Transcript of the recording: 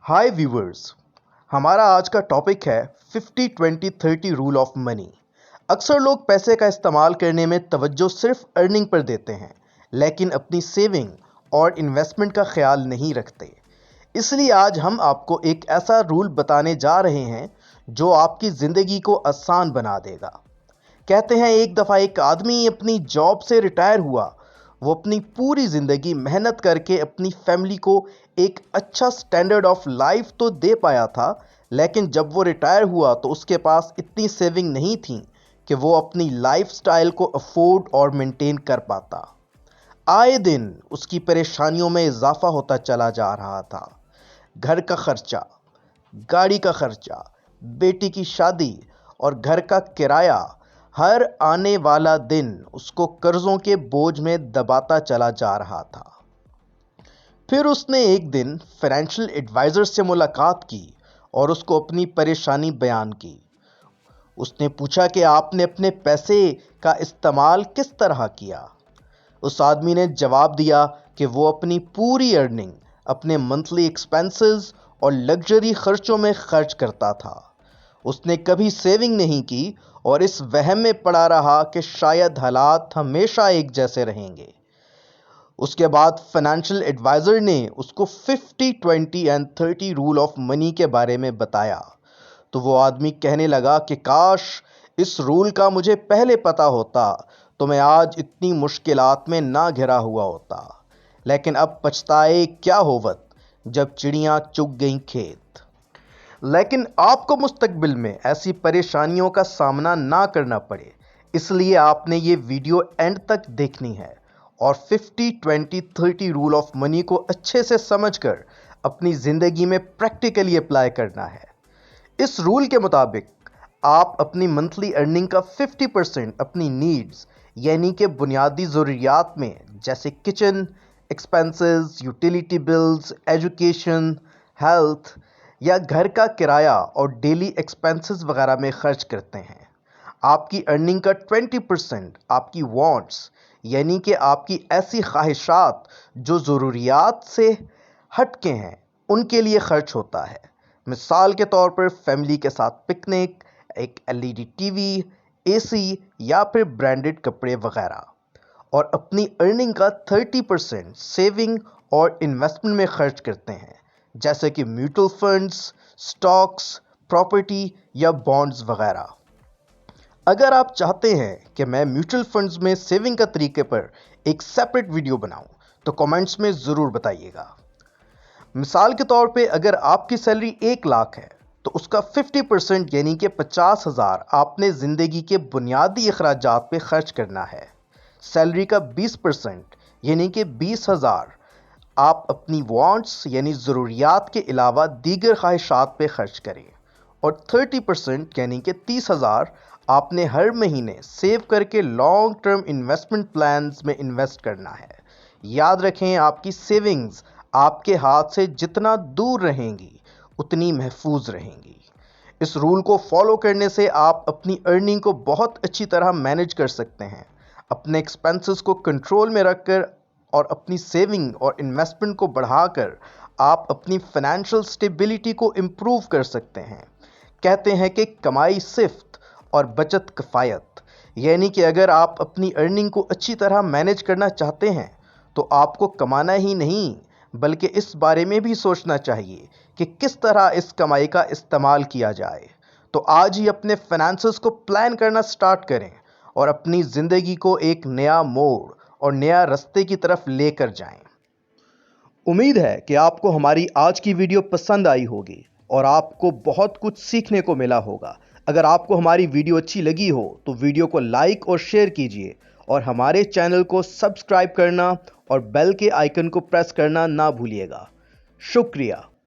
हाय viewers, हमारा आज का टॉपिक है 50-20-30 रूल ऑफ मनी। अक्सर लोग पैसे का इस्तेमाल करने में तवज्जो सिर्फ अर्निंग पर देते हैं, लेकिन अपनी सेविंग और इन्वेस्टमेंट का ख्याल नहीं रखते। इसलिए आज हम आपको एक ऐसा रूल बताने जा रहे हैं जो आपकी ज़िंदगी को आसान बना देगा। कहते हैं एक दफ़ा एक आदमी अपनी जॉब से रिटायर हुआ। वो अपनी पूरी ज़िंदगी मेहनत करके अपनी फैमिली को एक अच्छा स्टैंडर्ड ऑफ लाइफ तो दे पाया था, लेकिन जब वो रिटायर हुआ तो उसके पास इतनी सेविंग नहीं थी कि वो अपनी लाइफस्टाइल को अफोर्ड और मेंटेन कर पाता। आए दिन उसकी परेशानियों में इजाफा होता चला जा रहा था। घर का खर्चा, गाड़ी का खर्चा, बेटी की शादी और घर का किराया, हर आने वाला दिन उसको कर्जों के बोझ में दबाता चला जा रहा था। फिर उसने एक दिन फाइनेंशियल एडवाइज़र से मुलाकात की और उसको अपनी परेशानी बयान की। उसने पूछा कि आपने अपने पैसे का इस्तेमाल किस तरह किया। उस आदमी ने जवाब दिया कि वो अपनी पूरी अर्निंग अपने मंथली एक्सपेंसेस और लग्जरी खर्चों में खर्च करता था। उसने कभी सेविंग नहीं की और इस वहम में पड़ा रहा कि शायद हालात हमेशा एक जैसे रहेंगे। उसके बाद फाइनेंशियल एडवाइज़र ने उसको 50-20-30 रूल ऑफ मनी के बारे में बताया। तो वो आदमी कहने लगा कि काश इस रूल का मुझे पहले पता होता तो मैं आज इतनी मुश्किलात में ना घिरा हुआ होता। लेकिन अब पछताए क्या होवत जब चिड़ियाँ चुग गईं खेत। लेकिन आपको मुस्तकबिल में ऐसी परेशानियों का सामना ना करना पड़े, इसलिए आपने ये वीडियो एंड तक देखनी है और 50-20-30 रूल ऑफ मनी को अच्छे से समझकर अपनी ज़िंदगी में प्रैक्टिकली अप्लाई करना है। इस रूल के मुताबिक आप अपनी मंथली अर्निंग का 50% अपनी नीड्स यानी कि बुनियादी ज़रूरियात में, जैसे kitchen expenses, utility bills, education, health या घर का किराया और डेली एक्सपेंसेस वगैरह में खर्च करते हैं। आपकी अर्निंग का 20% आपकी वांट्स यानी कि आपकी ऐसी ख्वाहिशात जो ज़रूरियात से हट के हैं उनके लिए खर्च होता है। मिसाल के तौर पर फैमिली के साथ पिकनिक, एक एलईडी टीवी, एसी या फिर ब्रांडेड कपड़े वगैरह। और अपनी अर्निंग का 30% सेविंग और इन्वेस्टमेंट में खर्च करते हैं, जैसे कि म्यूचुअल फंड्स, स्टॉक्स, प्रॉपर्टी या बॉन्ड्स वगैरह। अगर आप चाहते हैं कि मैं म्यूचुअल फंड्स में सेविंग का तरीके पर एक सेपरेट वीडियो बनाऊं, तो कमेंट्स में ज़रूर बताइएगा। मिसाल के तौर पे अगर आपकी सैलरी 1 लाख है तो उसका 50% यानी कि 50,000 आपने ज़िंदगी के बुनियादी अखराजात पे खर्च करना है। सैलरी का 20% यानी कि 20,000 आप अपनी वांट्स यानी ज़रूरियात के अलावा दीगर ख्वाहिशात पे खर्च करें और 30% यानी कि 30,000 आपने हर महीने सेव करके लॉन्ग टर्म इन्वेस्टमेंट प्लान्स में इन्वेस्ट करना है। याद रखें, आपकी सेविंग्स आपके हाथ से जितना दूर रहेंगी उतनी महफूज रहेंगी। इस रूल को फॉलो करने से आप अपनी अर्निंग को बहुत अच्छी तरह मैनेज कर सकते हैं, अपने एक्सपेंसेस को कंट्रोल में रखकर और अपनी सेविंग और इन्वेस्टमेंट को बढ़ाकर आप अपनी फाइनेंशियल स्टेबिलिटी को इम्प्रूव कर सकते हैं। कहते हैं कि कमाई सिफ्त और बचत किफ़ायत, यानी कि अगर आप अपनी अर्निंग को अच्छी तरह मैनेज करना चाहते हैं तो आपको कमाना ही नहीं बल्कि इस बारे में भी सोचना चाहिए कि किस तरह इस कमाई का इस्तेमाल किया जाए। तो आज ही अपने फाइनेंसेस को प्लान करना स्टार्ट करें और अपनी ज़िंदगी को एक नया मोड़ और नया रास्ते की तरफ लेकर जाएं। उम्मीद है कि आपको हमारी आज की वीडियो पसंद आई होगी और आपको बहुत कुछ सीखने को मिला होगा। अगर आपको हमारी वीडियो अच्छी लगी हो तो वीडियो को लाइक और शेयर कीजिए और हमारे चैनल को सब्सक्राइब करना और बेल के आइकन को प्रेस करना ना भूलिएगा। शुक्रिया।